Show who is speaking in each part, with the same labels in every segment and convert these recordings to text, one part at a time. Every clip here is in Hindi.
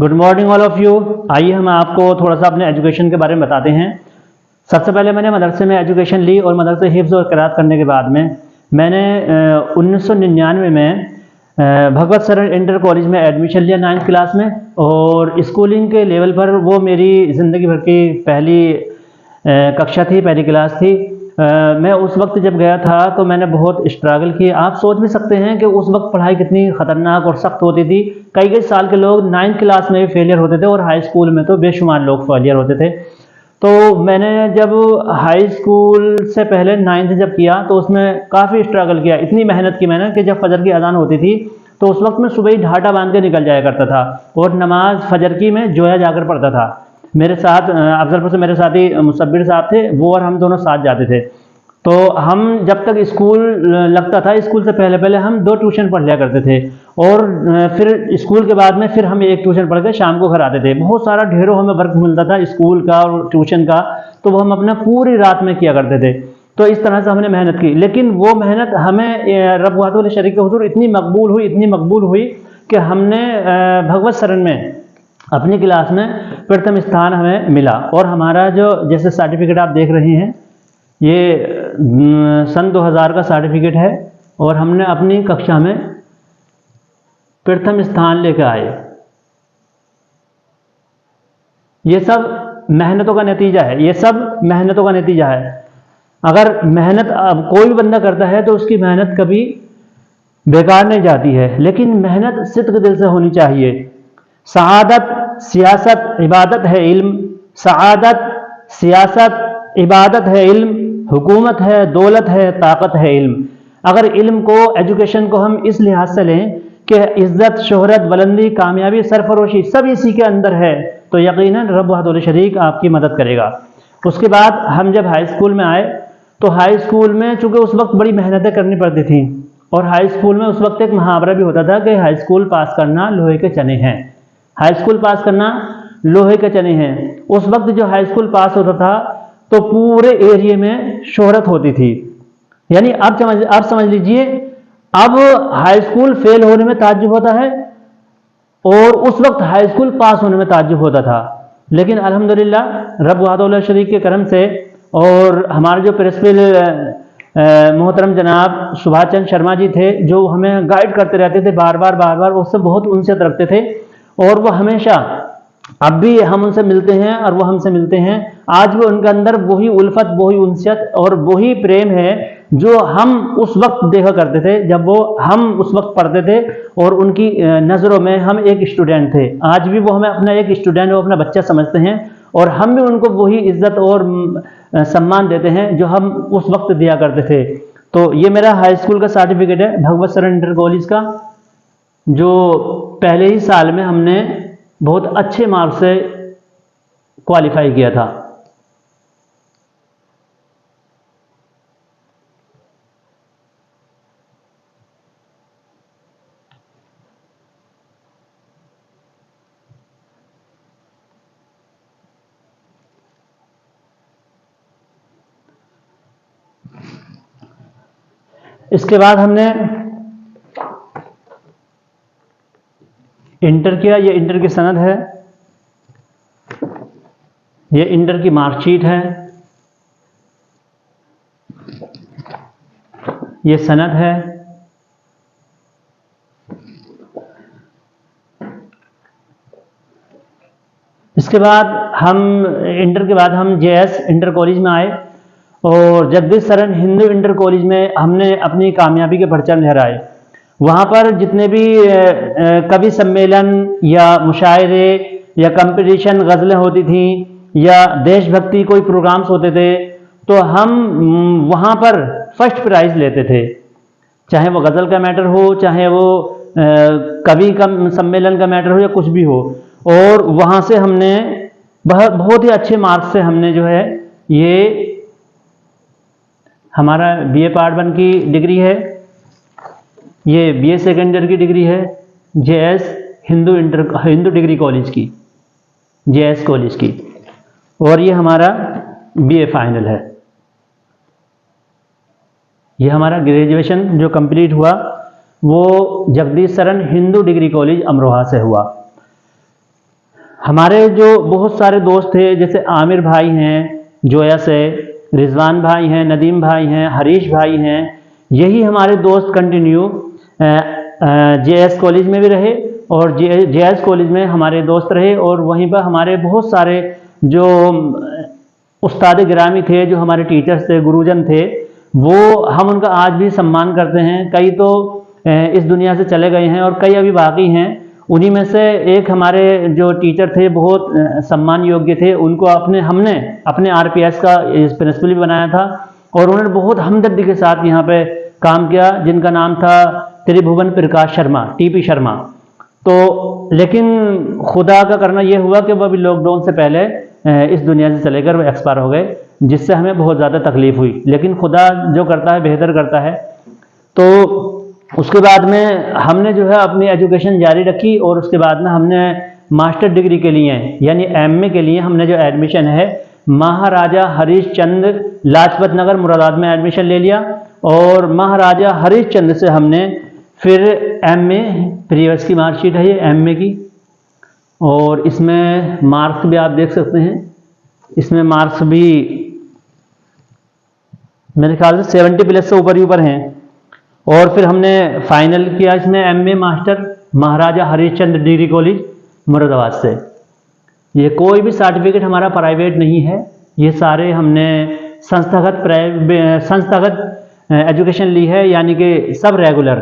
Speaker 1: Good morning all of you. आइए हम आपको थोड़ा सा अपने एजुकेशन के बारे में बताते हैं। सबसे पहले मैंने मदरसे में एजुकेशन ली और मदरसे हिफ्ज़ और क़िराअत करने के बाद में मैंने 1999 में भगवत सरन इंटर कॉलेज में एडमिशन लिया 9th क्लास में। और स्कूलिंग के लेवल पर वो मेरी ज़िंदगी भर की पहली कक्षा थी, पहली क्लास थी। मैं उस वक्त जब गया था तो मैंने बहुत स्ट्रगल किया। आप सोच भी सकते हैं कि उस वक्त पढ़ाई कितनी ख़तरनाक और सख्त होती थी। कई कई साल के लोग 9th क्लास में भी फेलियर होते थे और हाई स्कूल में तो बेशुमार लोग फेलियर होते थे। तो मैंने जब हाई स्कूल से पहले 9th जब किया तो उसमें काफ़ी स्ट्रगल किया। इतनी मेहनत की मैंने कि जब फजर की अजान होती थी तो उस वक्त मैं सुबह ही ढाटा बांध के निकल जाया करता था और नमाज फजर की मैं जोया जाकर पढ़ता था। मेरे साथ अफजलपुर से मेरे साथी मुसब्बिर साहब थे, वो और हम दोनों साथ जाते थे। तो हम जब तक स्कूल लगता था, स्कूल से पहले पहले हम 2 ट्यूशन पढ़ लिया करते थे और फिर स्कूल के बाद में फिर हम 1 ट्यूशन पढ़ के शाम को घर आते थे। बहुत सारा ढेरों हमें वर्क मिलता था स्कूल का और ट्यूशन का, तो वो हम अपना पूरी रात में किया करते थे। तो इस तरह से हमने मेहनत की, लेकिन वो मेहनत हमें रब वातुल शरीक के हुजूर इतनी मकबूल हुई कि हमने भगवत सरन में अपनी क्लास में प्रथम स्थान हमें मिला। और हमारा जो जैसे सर्टिफिकेट आप देख रहे हैं, ये सन 2000 का सर्टिफिकेट है और हमने अपनी कक्षा में प्रथम स्थान लेकर आए। ये सब मेहनतों का नतीजा है, ये सब मेहनतों का नतीजा है। अगर मेहनत कोई भी बंदा करता है तो उसकी मेहनत कभी बेकार नहीं जाती है, लेकिन मेहनत सिद्क़ दिल से होनी चाहिए। सआदत सियासत इबादत है इल्म, सआदत सियासत इबादत है इल्म, हुकूमत है दौलत है ताकत है इल्म। अगर इल्म को, एजुकेशन को हम इस लिहाज से लें कि इज्जत, शोहरत, बुलंदी, कामयाबी, सरफरोशी सब इसी के अंदर है, तो यकीनन रब वहदहुल शरीक आपकी मदद करेगा। उसके बाद हम जब हाई स्कूल में आए तो हाई स्कूल में चूँकि उस वक्त बड़ी मेहनतें करनी पड़ती थी और हाई स्कूल में उस वक्त एक मुहावरा भी होता था कि हाई स्कूल पास करना लोहे के चने हैं। हाई स्कूल पास करना लोहे के चने हैं। उस वक्त जो हाई स्कूल पास होता था तो पूरे एरिया में शोहरत होती थी। यानी आप समझ लीजिए, अब हाई स्कूल फेल होने में ताज्जुब होता है और उस वक्त हाई स्कूल पास होने में ताज्जुब होता था। लेकिन अल्हम्दुलिल्लाह रब वहदहुल शरीक के करम से और हमारे जो प्रिंसिपल मोहतरम जनाब सुभाष चंद्र शर्मा जी थे, जो हमें गाइड करते रहते थे बार बार, उससे बहुत उनसे रखते थे और वो हमेशा, अब भी हम उनसे मिलते हैं और वो हमसे मिलते हैं। आज भी उनके अंदर वही उल्फत, वही उनसियत और वही प्रेम है जो हम उस वक्त देखा करते थे जब हम उस वक्त पढ़ते थे और उनकी नज़रों में हम एक स्टूडेंट थे। आज भी वो हमें अपना एक स्टूडेंट, वो अपना बच्चा समझते हैं और हम भी उनको वही इज्जत और सम्मान देते हैं जो हम उस वक्त दिया करते थे। तो ये मेरा हाई स्कूल का सर्टिफिकेट है भगवत सरन इंटर कॉलेज का, जो पहले ही साल में हमने बहुत अच्छे मार्क्स से क्वालिफाई किया था। इसके बाद हमने इंटर किया। ये इंटर की सनद है, ये इंटर की मार्कशीट है, ये सनद है। इसके बाद इंटर के बाद हम जेएस इंटर कॉलेज में आए और जगदीश सरन हिंदू इंटर कॉलेज में हमने अपनी कामयाबी के परचम लहराए। वहाँ पर जितने भी कवि सम्मेलन या मुशायरे या कंपटीशन, गज़लें होती थी या देशभक्ति कोई प्रोग्राम्स होते थे, तो हम वहाँ पर फर्स्ट प्राइज़ लेते थे। चाहे वो गज़ल का मैटर हो, चाहे वो कवि का सम्मेलन का मैटर हो या कुछ भी हो। और वहाँ से हमने बहुत ही अच्छे मार्क्स से हमने जो है, ये हमारा BA पार्ट 1 की डिग्री है, ये BA सेकेंड ईयर की डिग्री है, JS हिंदू डिग्री कॉलेज की, JS कॉलेज की, और ये हमारा BA फाइनल है। ये हमारा ग्रेजुएशन जो कंप्लीट हुआ वो जगदीश सरन हिंदू डिग्री कॉलेज अमरोहा से हुआ। हमारे जो बहुत सारे दोस्त थे, जैसे आमिर भाई हैं जोया से, रिजवान भाई हैं, नदीम भाई हैं, हरीश भाई हैं, यही हमारे दोस्त कंटिन्यू जेएस कॉलेज में भी रहे और जेएस कॉलेज में हमारे दोस्त रहे। और वहीं पर हमारे बहुत सारे जो उस्ताद गिरामी थे, जो हमारे टीचर्स थे, गुरुजन थे, वो हम उनका आज भी सम्मान करते हैं। कई तो इस दुनिया से चले गए हैं और कई अभी बाकी हैं। उन्हीं में से एक हमारे जो टीचर थे, बहुत सम्मान योग्य थे, उनको हमने अपने आरपीएस का प्रिंसिपल भी बनाया था और उन्होंने बहुत हमदर्दी के साथ यहाँ पे काम किया, जिनका नाम था त्रिभुवन प्रकाश शर्मा, टीपी शर्मा। तो लेकिन खुदा का करना ये हुआ कि वो अभी लॉकडाउन से पहले इस दुनिया से चले गए, वो एक्सपायर हो गए, जिससे हमें बहुत ज़्यादा तकलीफ हुई। लेकिन खुदा जो करता है बेहतर करता है। तो उसके बाद में हमने जो है अपनी एजुकेशन जारी रखी और उसके बाद में हमने मास्टर डिग्री के लिए यानी एमए के लिए हमने जो एडमिशन है महाराजा हरीश चंद्र लाजपत नगर मुरादाबाद में एडमिशन ले लिया। और महाराजा हरीश चंद्र से हमने फिर एमए, प्रीवियस की मार्कशीट है ये एमए की, और इसमें मार्क्स भी आप देख सकते हैं। इसमें मार्क्स भी मेरे ख्याल से 70 प्लस से ऊपर ही ऊपर हैं। और फिर हमने फाइनल किया इसमें एमए मास्टर महाराजा हरीश चंद्र डिग्री कॉलेज मुरादाबाद से। ये कोई भी सर्टिफिकेट हमारा प्राइवेट नहीं है, ये सारे हमने संस्थागत एजुकेशन ली है, यानी कि सब रेगुलर,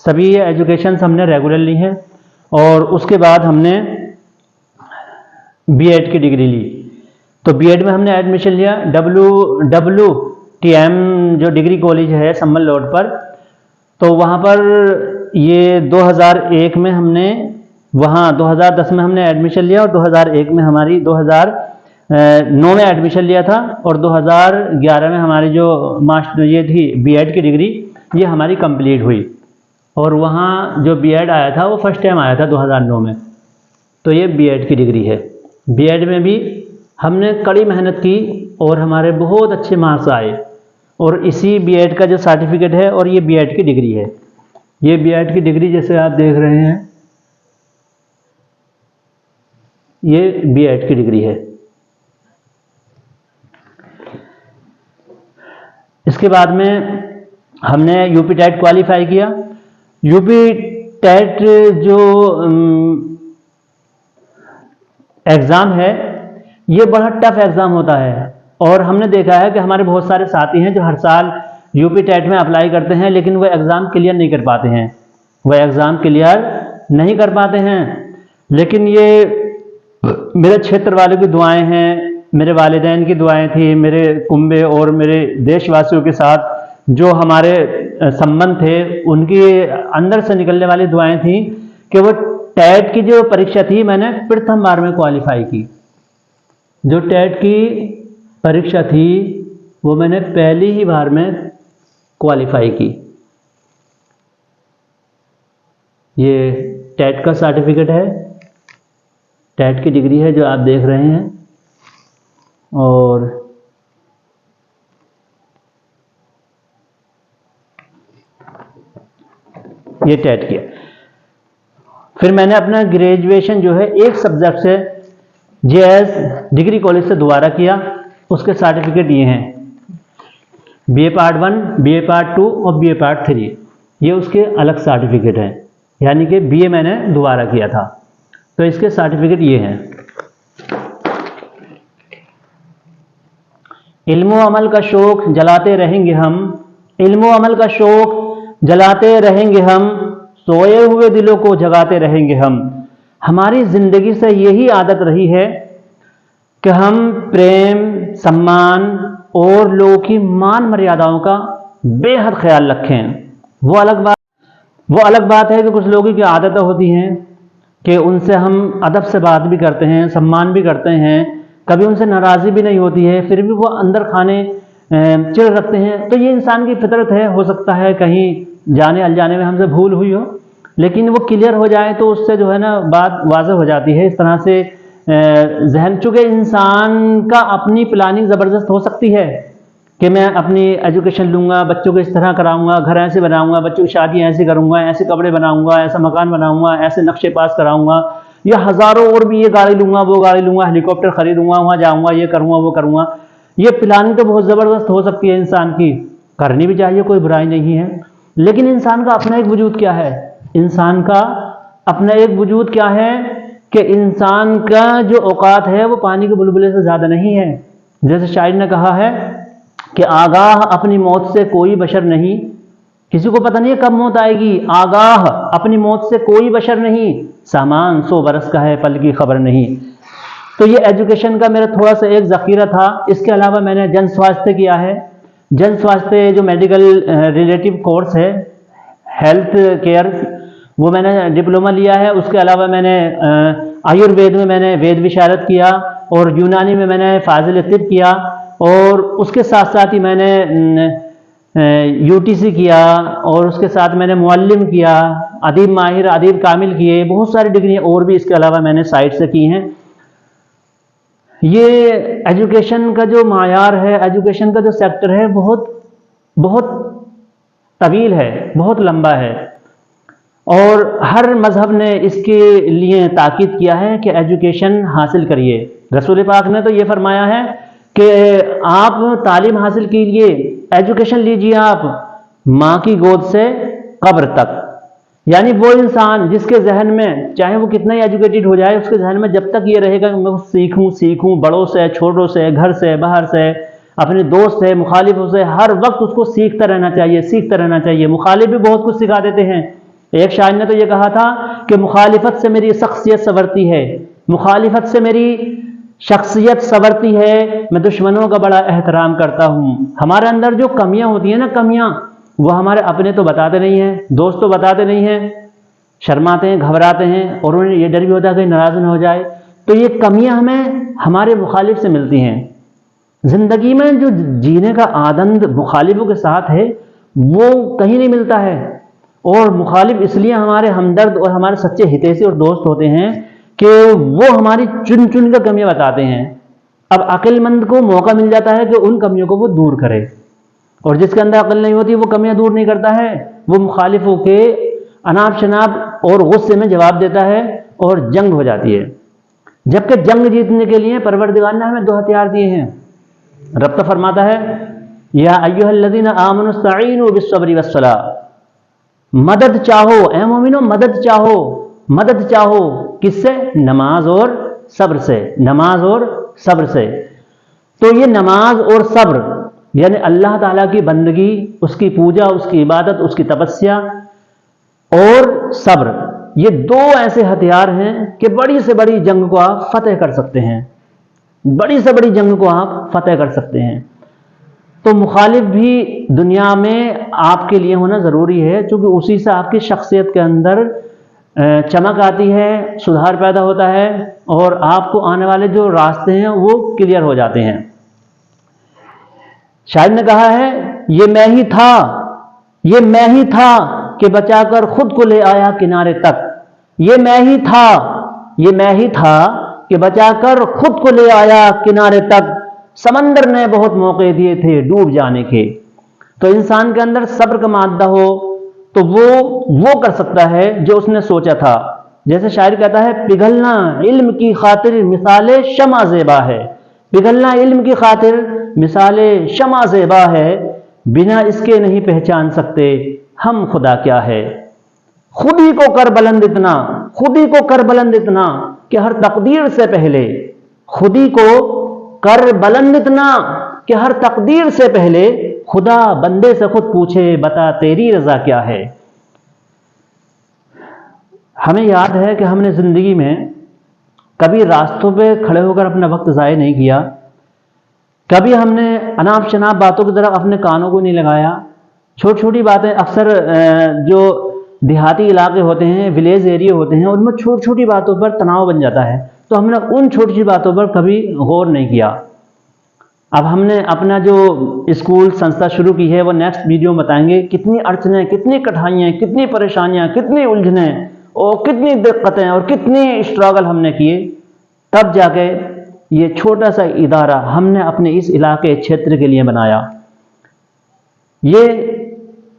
Speaker 1: सभी एजुकेशन हमने रेगुलर ली है। और उसके बाद हमने बीएड की डिग्री ली। तो बीएड में हमने एडमिशन लिया WWTM जो डिग्री कॉलेज है सम्मल रोड पर। तो वहाँ पर ये 2001 में हमने, वहाँ 2010 में हमने एडमिशन लिया और 2001 में हमारी 2009 में एडमिशन लिया था और 2011 में हमारी जो मास्टर ये थी बीएड की डिग्री, ये हमारी कंप्लीट हुई। और वहाँ जो बीएड आया था वो फर्स्ट टाइम आया था 2009 में। तो ये बीएड की डिग्री है। बीएड में भी हमने कड़ी मेहनत की और हमारे बहुत अच्छे मार्क्स आए और इसी बीएड का जो सर्टिफिकेट है और ये बीएड की डिग्री है। ये बीएड की डिग्री जैसे आप देख रहे हैं, ये बीएड की डिग्री है। इसके बाद में हमने यूपी टेट क्वालिफाई किया। यूपी टेट जो एग्ज़ाम है ये बड़ा टफ एग्ज़ाम होता है और हमने देखा है कि हमारे बहुत सारे साथी हैं जो हर साल यूपी टेट में अप्लाई करते हैं, लेकिन वह एग्ज़ाम क्लियर नहीं कर पाते हैं, वह एग्ज़ाम क्लियर नहीं कर पाते हैं। लेकिन ये मेरे क्षेत्र वालों की दुआएं हैं, मेरे वालिदैन की दुआएं थी, मेरे कुंबे और मेरे देशवासियों के साथ जो हमारे संबंध थे, उनकी अंदर से निकलने वाली दुआएं थी कि वो टेट की जो परीक्षा थी मैंने प्रथम बार में क्वालिफाई की। जो टेट की परीक्षा थी वो मैंने पहली ही बार में क्वालिफाई की। ये टेट का सर्टिफिकेट है, टेट की डिग्री है जो आप देख रहे हैं। और ये टेट किया। फिर मैंने अपना ग्रेजुएशन जो है एक सब्जेक्ट से जेएस डिग्री कॉलेज से दोबारा किया। उसके सर्टिफिकेट ये हैं, बीए पार्ट 1, बीए पार्ट 2 और बीए पार्ट 3, ये उसके अलग सर्टिफिकेट हैं। यानी कि बीए मैंने दोबारा किया था, तो इसके सर्टिफिकेट ये हैं। इल्मो अमल का शौक जलाते रहेंगे हम, इल्मो अमल का शौक जलाते रहेंगे हम, सोए हुए दिलों को जगाते रहेंगे हम। हमारी जिंदगी से यही आदत रही है कि हम प्रेम, सम्मान और लोगों की मान मर्यादाओं का बेहद ख्याल रखें। वो अलग बात है कि कुछ लोगों की आदतें होती हैं कि उनसे हम अदब से बात भी करते हैं, सम्मान भी करते हैं, कभी उनसे नाराज़ी भी नहीं होती है, फिर भी वो अंदर खाने चिढ़ रखते हैं। तो ये इंसान की फितरत है, हो सकता है कहीं जाने अनजाने में हमसे भूल हुई हो, लेकिन वो क्लियर हो जाए तो उससे जो है ना बात वाज़ेह हो जाती है। इस तरह से जहन, चूँकि इंसान का अपनी प्लानिंग ज़बरदस्त हो सकती है कि मैं अपनी एजुकेशन लूँगा, बच्चों को इस तरह कराऊँगा, घर ऐसे बनाऊँगा, बच्चों की शादी ऐसे करूँगा, ऐसे कपड़े बनाऊँगा, ऐसा मकान बनाऊँगा, ऐसे नक्शे पास कराऊँगा। या हज़ारों और भी, ये गाड़ी लूँगा, वो गाड़ी लूँगा, हेलीकॉप्टर खरीदूँगा, वहाँ जाऊँगा, ये करूँगा, वो करूँगा। ये प्लानिंग तो बहुत ज़बरदस्त हो सकती है इंसान की, करनी भी चाहिए, कोई बुराई नहीं है। लेकिन इंसान का अपना एक वजूद क्या है? इंसान का अपना एक वजूद क्या है कि इंसान का जो औकात है वो पानी के बुलबुले से ज़्यादा नहीं है। जैसे शायर ने कहा है कि आगाह अपनी मौत से कोई बशर नहीं, किसी को पता नहीं है कब मौत आएगी। आगाह अपनी मौत से कोई बशर नहीं, सामान 100 बरस का है, पल की खबर नहीं। तो ये एजुकेशन का मेरा थोड़ा सा एक ज़ख़ीरा था। इसके अलावा मैंने जन स्वास्थ्य किया है। जन स्वास्थ्य जो मेडिकल रिलेटिव कोर्स है, हेल्थ केयर, वो मैंने डिप्लोमा लिया है। उसके अलावा मैंने आयुर्वेद में मैंने वेद विशारद किया, और यूनानी में मैंने फाजिल तिब किया, और उसके साथ साथ ही मैंने यूटीसी किया, और उसके साथ मैंने मुअल्लिम किया, अदीब माहिर, अदीब कामिल किए, बहुत सारी डिग्री और भी इसके अलावा मैंने साइड से की हैं। ये एजुकेशन का जो मायार है, एजुकेशन का जो सेक्टर है, बहुत बहुत तवील है, बहुत लंबा है, और हर मजहब ने इसके लिए ताकीद किया है कि एजुकेशन हासिल करिए। रसूल पाक ने तो ये फरमाया है कि आप तालीम हासिल कीजिए, एजुकेशन लीजिए आप माँ की गोद से कब्र तक। यानी वो इंसान जिसके जहन में, चाहे वो कितना ही एजुकेटेड हो जाए, उसके जहन में जब तक ये रहेगा कि मैं सीखूं बड़ों से, छोटों से, घर से, बाहर से, अपने दोस्त से, मुखालिफों से, हर वक्त उसको सीखता रहना चाहिए, सीखता रहना चाहिए। मुखालिफ भी बहुत कुछ सिखा देते हैं। एक शायर ने तो ये कहा था कि मुखालिफत से मेरी शख्सियत संवरती है, मुखालिफत से मेरी शख्सियत संवरती है, मैं दुश्मनों का बड़ा एहतराम करता हूँ। हमारे अंदर जो कमियां होती हैं ना, कमियां, वो हमारे अपने तो बताते नहीं हैं, दोस्त तो बताते नहीं हैं, शर्माते हैं, घबराते हैं, और उन्हें ये डर भी होता है कि नाराज न हो जाए। तो ये कमियां हमें हमारे मुखालिफ से मिलती हैं। जिंदगी में जो जीने का आनंद मुखालिफों के साथ है वो कहीं नहीं मिलता है। और मुखालिफ इसलिए हमारे हमदर्द और हमारे सच्चे हितैषी और दोस्त होते हैं कि वो हमारी चुन चुन कर कमियां बताते हैं। अब अक्लमंद को मौका मिल जाता है कि उन कमियों को वो दूर करे, और जिसके अंदर अक्ल नहीं होती वो कमियां दूर नहीं करता है, वो मुखालिफों के अनाप शनाप और गुस्से में जवाब देता है और जंग हो जाती है। जबकि जंग जीतने के लिए परवरदिगार ने हमें 2 हथियार दिए हैं। रब तो फरमाता है, या अय्युहल्लज़ीना आमनुस्तईनु बिस्सब्रि वस्सलाह, मदद चाहो ऐ मोमिनो, मदद चाहो, मदद चाहो किससे? नमाज और सब्र से, नमाज और सब्र से। तो ये नमाज और सब्र यानी अल्लाह ताला की बंदगी, उसकी पूजा, उसकी इबादत, उसकी तपस्या और सब्र, ये 2 ऐसे हथियार हैं कि बड़ी से बड़ी जंग को आप फतेह कर सकते हैं, बड़ी से बड़ी जंग को आप फतेह कर सकते हैं। तो मुखालिफ भी दुनिया में आपके लिए होना ज़रूरी है, क्योंकि उसी से आपकी शख्सियत के अंदर चमक आती है, सुधार पैदा होता है, और आपको आने वाले जो रास्ते हैं वो क्लियर हो जाते हैं। शायर ने कहा है, ये मैं ही था, ये मैं ही था कि बचाकर खुद को ले आया किनारे तक। ये मैं ही था, ये मैं ही था कि बचाकर खुद को ले आया किनारे तक। समंदर ने बहुत मौके दिए थे डूब जाने के। तो इंसान के अंदर सब्र का मादा हो तो वो कर सकता है जो उसने सोचा था। जैसे शायर कहता है, पिघलना इल्म की खातिर मिसाले शमा ज़ेबा है, पिघलना इल्म की खातिर मिसाले शमा ज़ेबा है, बिना इसके नहीं पहचान सकते हम खुदा क्या है। खुद ही को कर बुलंद इतना, खुद ही को कर बुलंद इतना कि हर तकदीर से पहले, खुद ही को कर बुलंद इतना कि हर तकदीर से पहले खुदा बंदे से खुद पूछे, बता तेरी रजा क्या है। हमें याद है कि हमने जिंदगी में कभी रास्तों पे खड़े होकर अपना वक्त ज़ाया नहीं किया, कभी हमने अनाप शनाप बातों की तरफ अपने कानों को नहीं लगाया। छोटी छोटी बातें, अक्सर जो देहाती इलाके होते हैं, विलेज एरिया होते हैं, उनमें छोटी छोटी बातों पर तनाव बन जाता है, तो हमने उन छोटी छोटी बातों पर कभी गौर नहीं किया। अब हमने अपना जो स्कूल संस्था शुरू की है वो नेक्स्ट वीडियो में बताएंगे, कितनी अड़चनें, कितनी कठिनाइयाँ, कितनी परेशानियाँ, कितनी उलझनें और कितनी दिक्कतें और कितनी स्ट्रगल हमने किए, तब जाके ये छोटा सा इदारा हमने अपने इस इलाके क्षेत्र के लिए बनाया। ये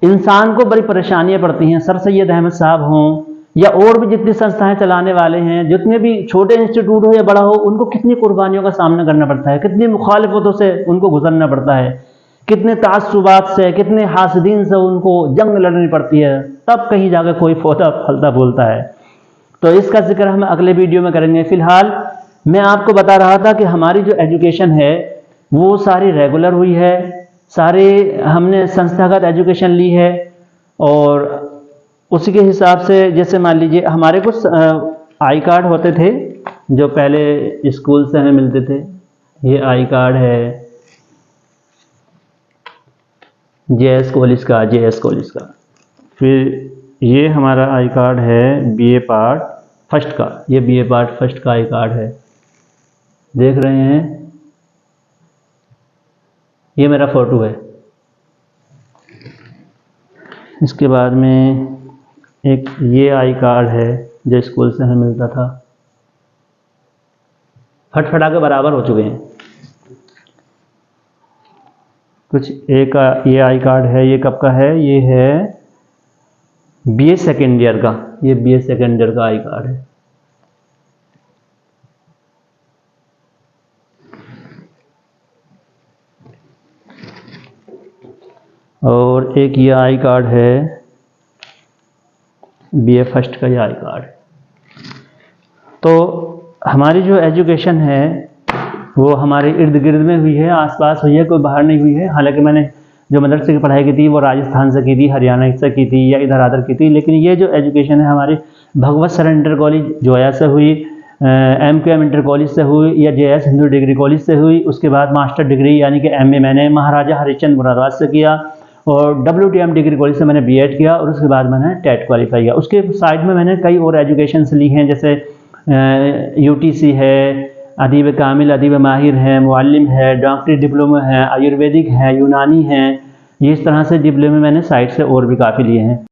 Speaker 1: इंसान को बड़ी परेशानियाँ पड़ती हैं। सर सैयद अहमद साहब हों या और भी जितनी संस्थाएं चलाने वाले हैं, जितने भी छोटे इंस्टीट्यूट हो या बड़ा हो, उनको कितनी कुर्बानियों का सामना करना पड़ता है, कितनी मुखालिफतों से उनको गुजरना पड़ता है, कितने तासुबात से, कितने हासदीन से उनको जंग लड़नी पड़ती है, तब कहीं जाकर कोई पौधा फलता फूलता है। तो इसका जिक्र हम अगले वीडियो में करेंगे। फिलहाल मैं आपको बता रहा था कि हमारी जो एजुकेशन है वो सारी रेगुलर हुई है, सारे हमने संस्थागत एजुकेशन ली है, और उसी के हिसाब से जैसे मान लीजिए हमारे कुछ आई कार्ड होते थे जो पहले स्कूल से हमें मिलते थे। ये आई कार्ड है जेएस कॉलेज का। फिर ये हमारा आई कार्ड है बीए पार्ट फर्स्ट का। ये बीए पार्ट फर्स्ट का आई कार्ड है, देख रहे हैं, ये मेरा फोटो है। इसके बाद में एक ये आई कार्ड है जो स्कूल से हमें मिलता था। फटफटा के बराबर हो चुके हैं कुछ। एक ये आई कार्ड है, ये कब का है, ये है बीए सेकेंड ईयर का। ये बीए सेकेंड ईयर का आई कार्ड है। और एक ये आई कार्ड है बीए फर्स्ट का, ये आई कार्ड। तो हमारी जो एजुकेशन है वो हमारे इर्द गिर्द में हुई है, आसपास हुई है, कोई बाहर नहीं हुई है। हालांकि मैंने जो मदरसे की पढ़ाई की थी वो राजस्थान से की थी, हरियाणा से की थी, या इधर आधर की थी। लेकिन ये जो एजुकेशन है हमारी भगवत सरन इंटर कॉलेज जोया से हुई, MQM इंटर कॉलेज से हुई, या JS हिंदू डिग्री कॉलेज से हुई। उसके बाद मास्टर डिग्री यानी कि MA मैंने महाराजा हरिश्चंद्र मुरादाबाद से किया, और WTM डिग्री कॉलेज से मैंने BEd किया, और उसके बाद मैंने टेट क्वालिफाई किया। उसके साइड में मैंने कई और एजुकेशन्स ली हैं, जैसे UTC है, अदीब कामिल, अदीब माहिर है, मुअल्लिम है, डॉक्टरी डिप्लोमा है, आयुर्वेदिक है, यूनानी है। ये इस तरह से डिप्लोमे मैंने साइड से और भी काफ़ी लिए हैं।